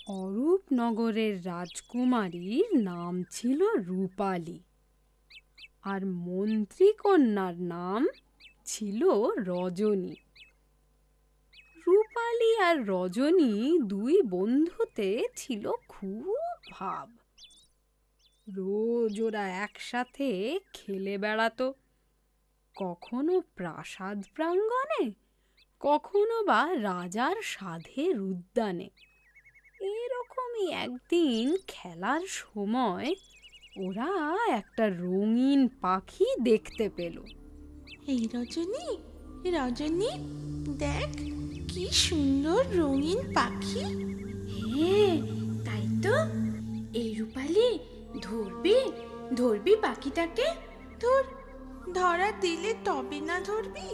অরূপনগরের রাজকুমারীর নাম ছিল রূপালী, আর মন্ত্রীকন্যার নাম ছিল রজনী। রূপালী আর রজনী দুই বন্ধুতে ছিল খুব ভাব। রোজ ওরা একসাথে খেলে বেড়াতো, কখনো প্রাসাদ প্রাঙ্গণে, কখনো বা রাজার সাধের উদ্যানে। এরকমই একদিন খেলার সময় ওরা একটা রঙিন পাখি দেখতে পেল। এই রজনী, রজনী, দেখ কি সুন্দর রঙিন পাখি। হ্যাঁ, তাই তো। এই রূপালি, ধরবি ধরবি পাখিটাকে? ধর, ধরা দিলে তবে না ধরবি?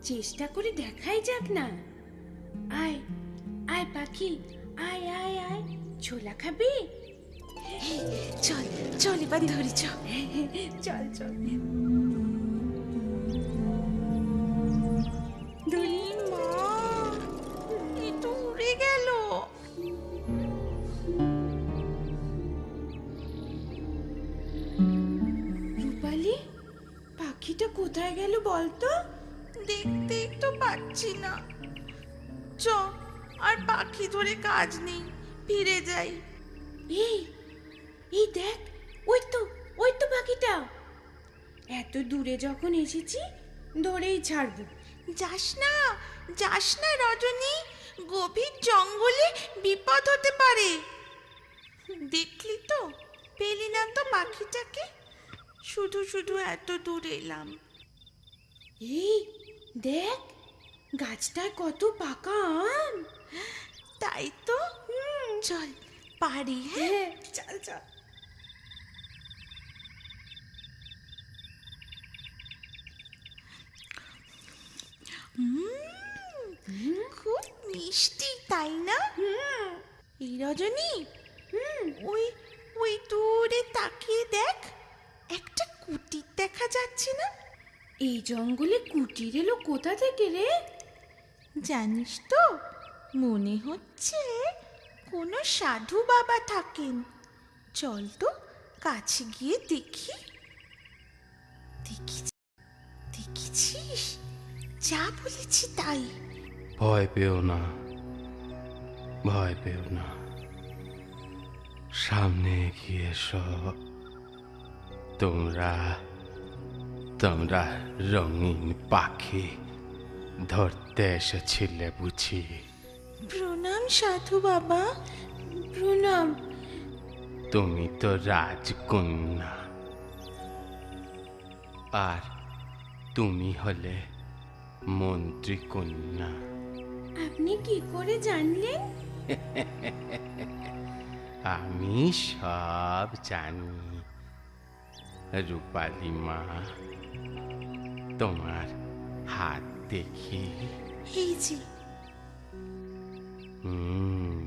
চেষ্টা করে দেখাই যাক না। আয় আয় পাখি, আয় আয় আয়, ছোলা খাবি? চল চল, এবার ধরি চল। চল চল। ধরি মা, এ তো উড়ে গেল। রূপালি, পাখিটা কোথায় গেল বলতো? দেখতেই তো পাচ্ছি না। চ, আর পাখি ধরে কাজ নেই, ফিরে যাই। এই এই দেখ, ওই তো পাখিটা। এত দূরে যখন এসেছি, ধরেই ছাড়বো। যাস না, যাস না রজনী, গভীর জঙ্গলে বিপদ হতে পারে। দেখলি তো, পেলি না তো পাখিটাকে। শুধু শুধু এত দূর এলাম। এই দেখ, গাছটায় কত পাকা আম। তাই তো, চল পারি। হ্যাঁ, চল চল। খুব মিষ্টি, তাই না? এই রজনী, ওই ওই দূরে তাকিয়ে দেখ, একটা কুটির দেখা যাচ্ছে না? এই জঙ্গলে কুটির এলো কোথা থেকে রে? জানিস তো, মনে হচ্ছে কোনো সাধু বাবা থাকেন। চল তো কাছে গিয়ে দেখি। দেখেছিস, যা বলেছি তাই। ভয় পেও না, ভয় পেও না, সামনে এগিয়ে এসো। তোমরা তোমরা রঙিন পাখি ধরতে এসেছিলে বুঝি? প্রণাম সাধু বাবা। প্রণাম। তুমি তো রাজকন্যা, আর তুমি হলে মন্ত্রী কন্যা। আপনি কি করে জানলেন? আমি সব জানি রূপালী মা। তোমার হাত দেখি। এই যে, হুম।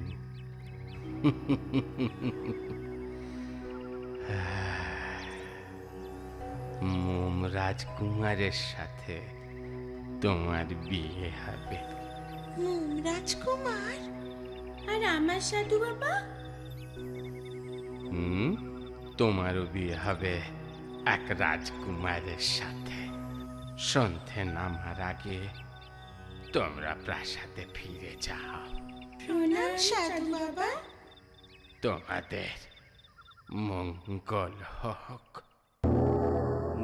মোম রাজকুমারের সাথে তোমার বিয়ে হবে। মোম রাজকুমার? আর আমার সাধু বাবা? তোমারও বিয়ে হবে এক রাজকুমারের সাথে। সন্ধে নামার আগে তোমরা প্রাসাদে ফিরে যাও। প্রণাম সাধু বাবা। তোমাদের মঙ্গল হোক।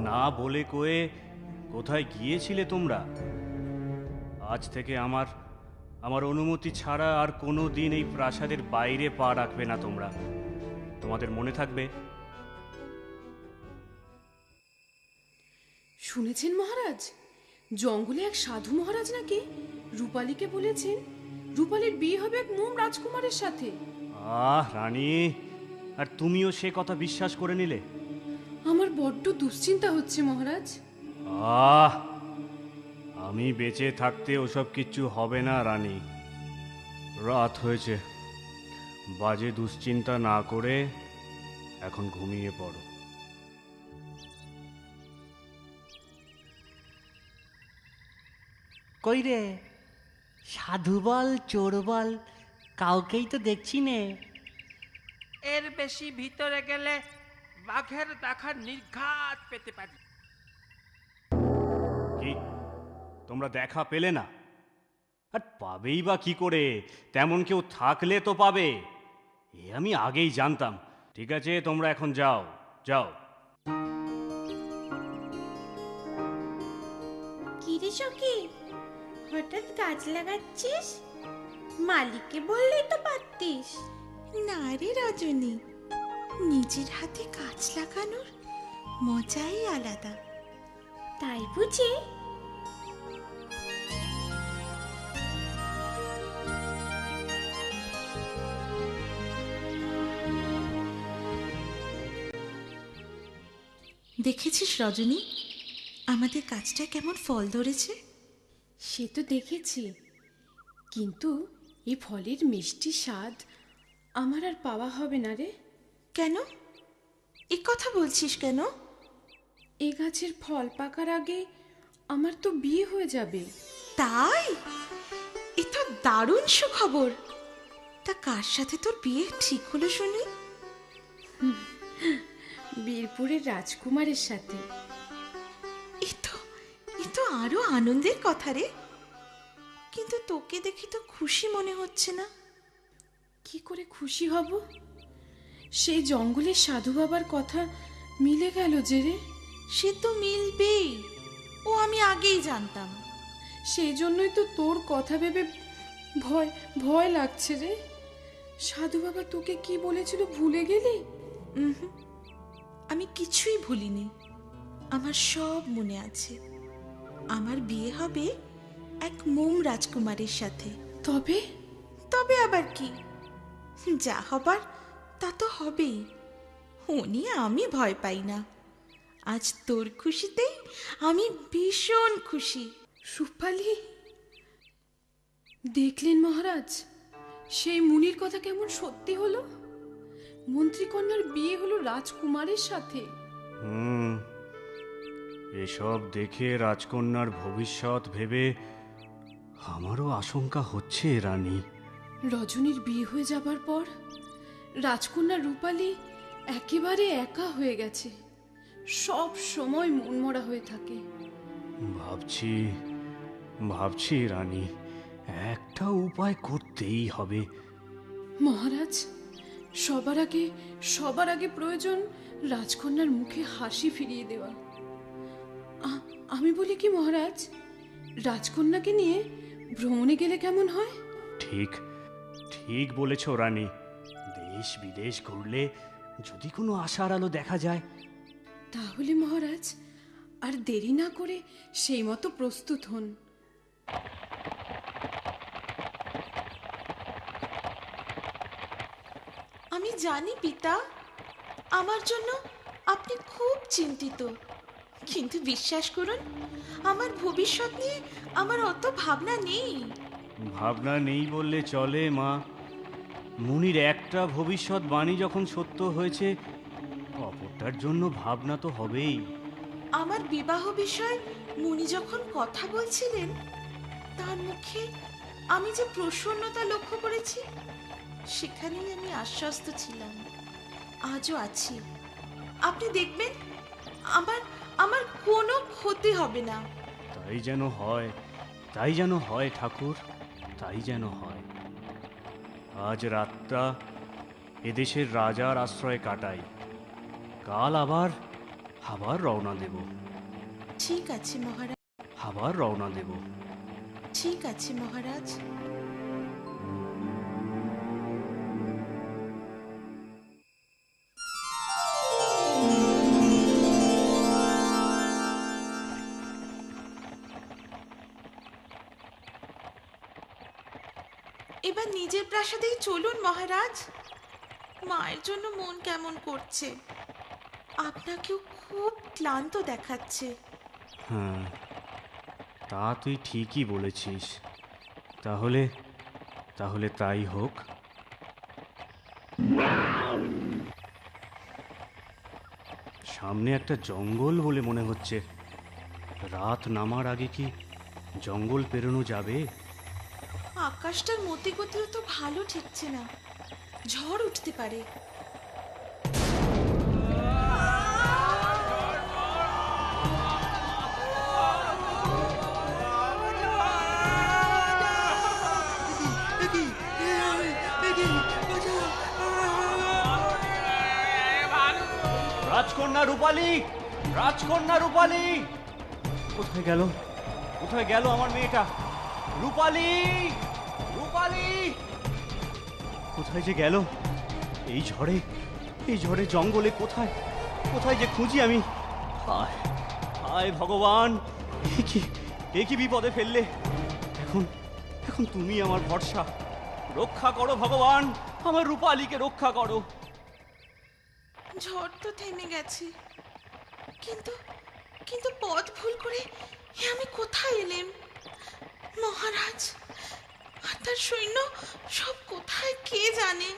না বলে কয়ে কোথায় গিয়েছিলে তোমরা? আজ থেকে আমার অনুমতি ছাড়া আর কোনো দিন এই প্রাসাদের বাইরে পা রাখবে না তোমরা। তোমাদের মনে থাকবে। শুনেছেন মহারাজ, জঙ্গলে এক সাধু মহারাজ নাকি রূপালীকে বলেছেন রূপালীর বিয়ে হবে এক মোম রাজকুমারের সাথে। রানী, আর তুমিও সে কথা বিশ্বাস করে নিলে? আমার বড্ড দুশ্চিন্তা হচ্ছে মহারাজ। আমি বেঁচে থাকতে ওসব কিচ্ছু হবে না রানী। রাত হয়েছে, বাজে দুশ্চিন্তা না করে এখন ঘুমিয়ে পড়ো। কই রে, সাধু বল চোর বল, কাউকেই তো দেখছি নে। এর বেশি ভিতরে গেলে বাঘের দেখার নির্ঘাত পেতে পারি। কি তোমরা দেখা পেলে না? আর পাবেই বা কি করে? তেমন কেউ থাকলে তো পাবে, এ আমি আগেই জানতাম। ঠিক আছে, তোমরা এখন যাও যাও। কি রে সখী, হঠাৎ গাছ লাগাচ্ছিস? মালিককে বললেই তো পারতিস। না রে রজনী, নিজের হাতে গাছ লাগানোর মজাই আলাদা। তাই বুঝি? দেখেছিস রজনী, আমাদের গাছটা কেমন ফল ধরেছে? সে তো দেখেছি, কিন্তু এই ফলের মিষ্টি স্বাদ আমার আর পাওয়া হবে না রে। কেন এ কথা বলছিস কেন? এ গাছের ফল পাকার আগে আমার তো বিয়ে হয়ে যাবে। তাই? এ তো দারুণ সুখবর। তা কার সাথে তোর বিয়ে ঠিক হলো শুনি? বীরপুরের রাজকুমারের সাথে। এ তো আরো আনন্দের কথা রে। কিন্তু তোকে দেখি তো খুশি মনে হচ্ছে না। কি করে খুশি হব? সেই জঙ্গলের সাধু বাবার কথা মিলে গেল যে রে। সে তো মিলবেই, ও আমি আগেই জানতাম। সেই জন্যই তো তোর কথা ভেবে ভয় ভয় লাগছে রে। সাধু বাবা তোকে কি বলেছিল ভুলে গেলি? আমি কিছুই ভুলিনি, আমার সব মনে আছে। আমার বিয়ে হবে এক মোম রাজকুমারের সাথে। তবে তবে আবার কি, যা হবার তা তো হবেই। ও নিয়ে আমি ভয় পাই না। আজ তোর খুশিতেই আমি ভীষণ খুশি। রূপালি, দেখলেন মহারাজ, সেই মুনির কথা কেমন সত্যি হলো। মন্ত্রীকন্যার বিয়ে হলো রাজকুমারের সাথে। এসব দেখে রাজকন্যার ভবিষ্যৎ ভেবে আমারও আশঙ্কা হচ্ছে রানী। রজনীর বিয়ে হয়ে যাবার পর রাজকন্যা রূপালী একেবারে একা হয়ে গেছে, সব সময় মনমরা হয়ে থাকে। ভাবছি ভাবছি রানী, একটা উপায় করতেই হবে। মহারাজ, সবার আগে প্রয়োজন রাজকন্যার মুখে হাসি ফিরিয়ে দেওয়া। আমি বলি কি মহারাজ, রাজকন্যাকে নিয়ে ভ্রমণে গেলে কেমন হয়? ঠিক ঠিক বলেছ রানী। দেশ বিদেশ ঘুরলে যদি কোনো আশার আলো দেখা যায়। তাহলে মহারাজ আর দেরি না করে সেই মতো প্রস্তুত হন। আমি জানি পিতা, আমার জন্য আপনি খুব চিন্তিত, কিন্তু বিশ্বাস করুন, আমার ভবিষ্যৎ নিয়ে আমার অত ভাবনা নেই। ভাবনা নেই বললে চলে মা। মুনির একটা ভবিষ্যৎবাণী যখন সত্য হয়েছে, অপরটার জন্য ভাবনা তো হবেই। আমার বিবাহ বিষয়ে মুনি যখন কথা বলছিলেন, তার মুখে আমি যে প্রসন্নতা লক্ষ্য করেছি, সেখানেই আমি আশ্বস্ত ছিলাম, আজও আছি। আপনি দেখবেন আমার কোনো ক্ষতি হবে না। তাই যেন হয়, তাই যেন হয় ঠাকুর, তাই যেন হয়। আজ রাতটা এদেশের রাজার আশ্রয়ে কাটাই, কাল আবার রওনা দেব। ঠিক আছে মহারাজ। আবার রওনা দেব। ঠিক আছে মহারাজ। এবার নিজের প্রাসাদেই চলুন মহারাজ। মায়ের জন্য মন কেমন করছে, আপনাকেও খুব ক্লান্ত দেখাচ্ছে। হ্যাঁ, তা তুই ঠিকই বলেছিস। তাহলে তাহলে তাই হোক। সামনে একটা জঙ্গল বলে মনে হচ্ছে। রাত নামার আগে কি জঙ্গল পেরোনো যাবে? আকাশটার মতি গতিও তো ভালো ঠিকছে না, ঝড় উঠতে পারে। রাজকন্যা রূপালী, রাজকন্যা রূপালী, কোথায় গেল, কোথায় গেল আমার মেয়েটা? রূপালী, রূপালী, কোথায় যে গেল? এই ঝড়ে, এই ঝড়ে জঙ্গলে কোথায়, কোথায় যে খুঁজি আমি? হায় হায় ভগবান, এ কি বিপদে ফেললে? এখন এখন তুমি আমার ভরসা, রক্ষা করো ভগবান, আমার রূপালীকে রক্ষা করো। ঝড় তো থেমে গেছে, কিন্তু কিন্তু পথ ভুল করে আমি কোথায় এলাম? মহারাজ আর তার সৈন্য সব কোথায় কে জানে?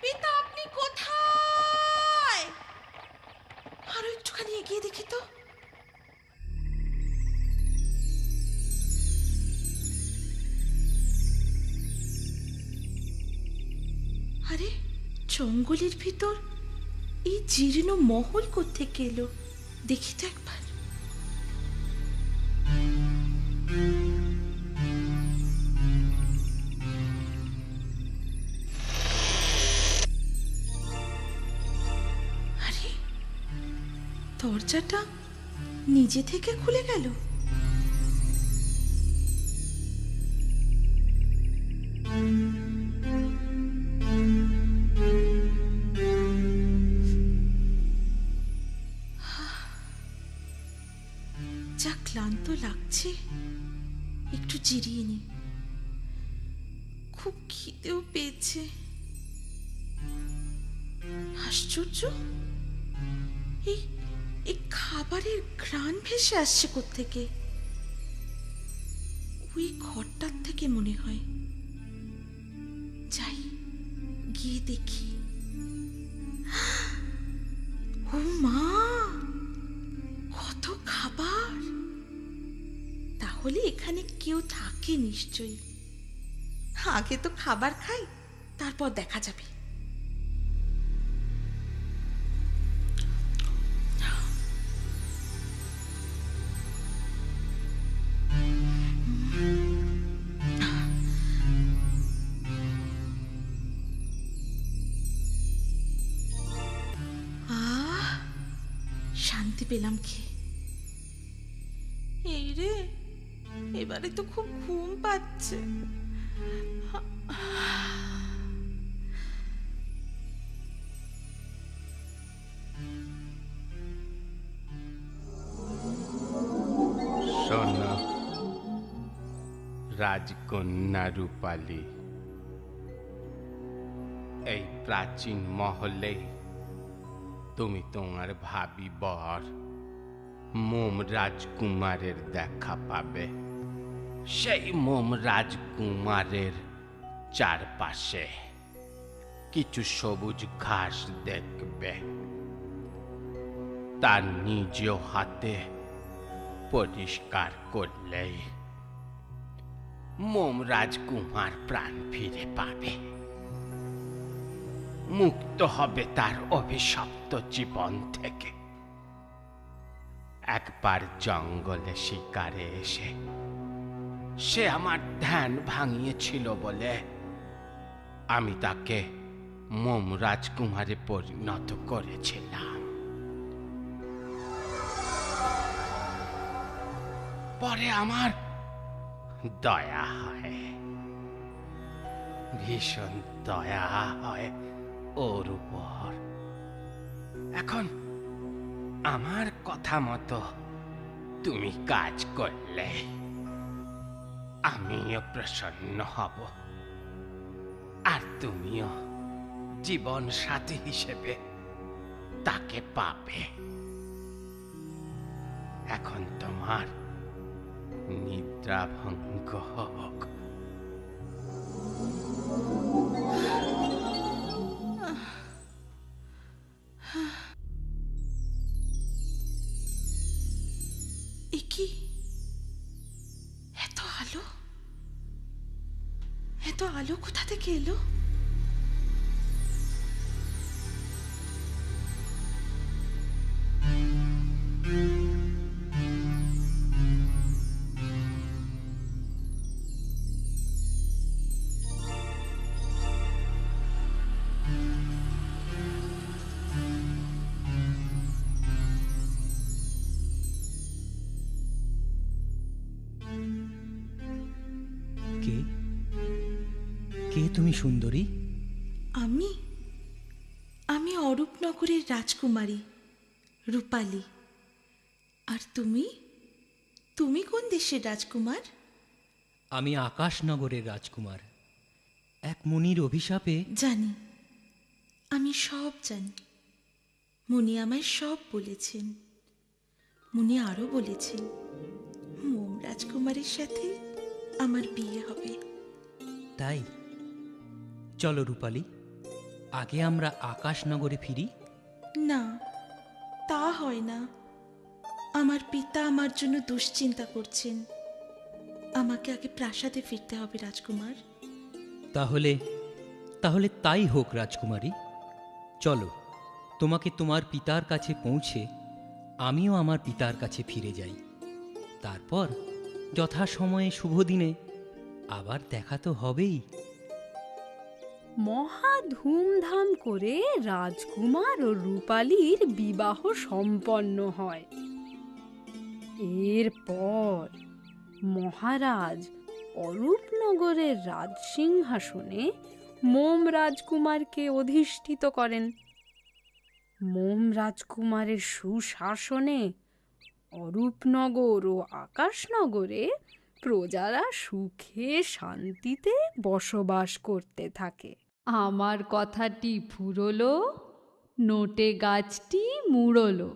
পিতা আপনি কোথায়? আরো একটুখানি এগিয়ে দেখি তো। আরে জঙ্গলের ভিতর এই জীর্ণ মহল কোত্থেকে এলো? দেখি তো একবার। আরে দরজাটা নিজে থেকে খুলে গেল। যা ক্লান্ত লাগছে, একটু জিরিয়ে নি। খুব খিদেও পেয়েছে। আশ্চর্য, এই খাবারের ঘ্রাণ ভেসে আসছে কোত্থেকে? ওই ঘরটার থেকে মনে হয়। যাই গিয়ে দেখি। ও মা, কত খাবার! তাহলে এখানে কেউ থাকে নিশ্চয়ই। আগে তো খাবার খাই, তারপর দেখা যাবে। শান্তি পেলাম খেয়ে। এই রে, এবারে তো খুব ঘুম পাচ্ছে। শোনো রাজকন্যা রূপালী, এই প্রাচীন মহলে তুমি তোমার ভাবি বর মোম রাজকুমারের দেখা পাবে। সেই মোম রাজকুমারের চারপাশে কিছু সবুজ ঘাস দেখবে। তার নিজ হাতে পরিষ্কার করলেই মোম রাজকুমার প্রাণ ফিরে পাবে, মুক্ত হবে তার অভিশপ্ত জীবন থেকে। একবার জঙ্গলে শিকারে এসে সে আমার ধ্যান ভাঙিয়েছিল বলে আমি তাকে মোম রাজকুমারে পরিণত করেছিলাম। পরে আমার দয়া হয়, ভীষণ দয়া হয় ওর উপর। এখন আমার কথা মতো তুমি কাজ করলে আমিও প্রসন্ন হব, আর তুমিও জীবন সাথী হিসেবে তাকে পাবে। এখন তোমার নিদ্রা ভঙ্গ হোক। এ কি, এত আলো! এত আলো কোথা থেকে এলো? কে কে তুমি সুন্দরী? আমি আমি অরূপনগরের রাজকুমারী রূপালী। আর তুমি তুমি কোন দেশের রাজকুমার? আমি আকাশনগরের রাজকুমার। এক মুনির অভিশাপে জানি, আমি সব জানি। মুনি আমায় সব বলেছেন। মুনি আরো বলেছেন মোম রাজকুমারের সাথে আমার বিয়ে হবে। তাই চলো রূপালী, আগে আমরা আকাশনগরে ফিরি। না, তা হয় না। আমার পিতা আমার জন্য দুশ্চিন্তা করছেন। আমাকে আগে প্রাসাদে ফিরতে হবে রাজকুমার। তাহলে তাহলে তাই হোক রাজকুমারী। চলো, তোমাকে তোমার পিতার কাছে পৌঁছে আমিও আমার পিতার কাছে ফিরে যাই। তারপর যথাসময়ে শুভ দিনে আবার দেখা তো হবেই। মহা ধুমধাম করে রাজকুমার ও রূপালীর বিবাহ সম্পন্ন হয়। এরপর মহারাজ অরূপনগরের রাজসিংহাসনে মোম রাজকুমারকে অধিষ্ঠিত করেন। মোম রাজকুমারের সুশাসনে অরূপনগর ও আকাশনগরে প্রজারা সুখে শান্তিতে বসবাস করতে থাকে। আমার কথাটি ফুরলো, নোটে গাছটি মুড়লো।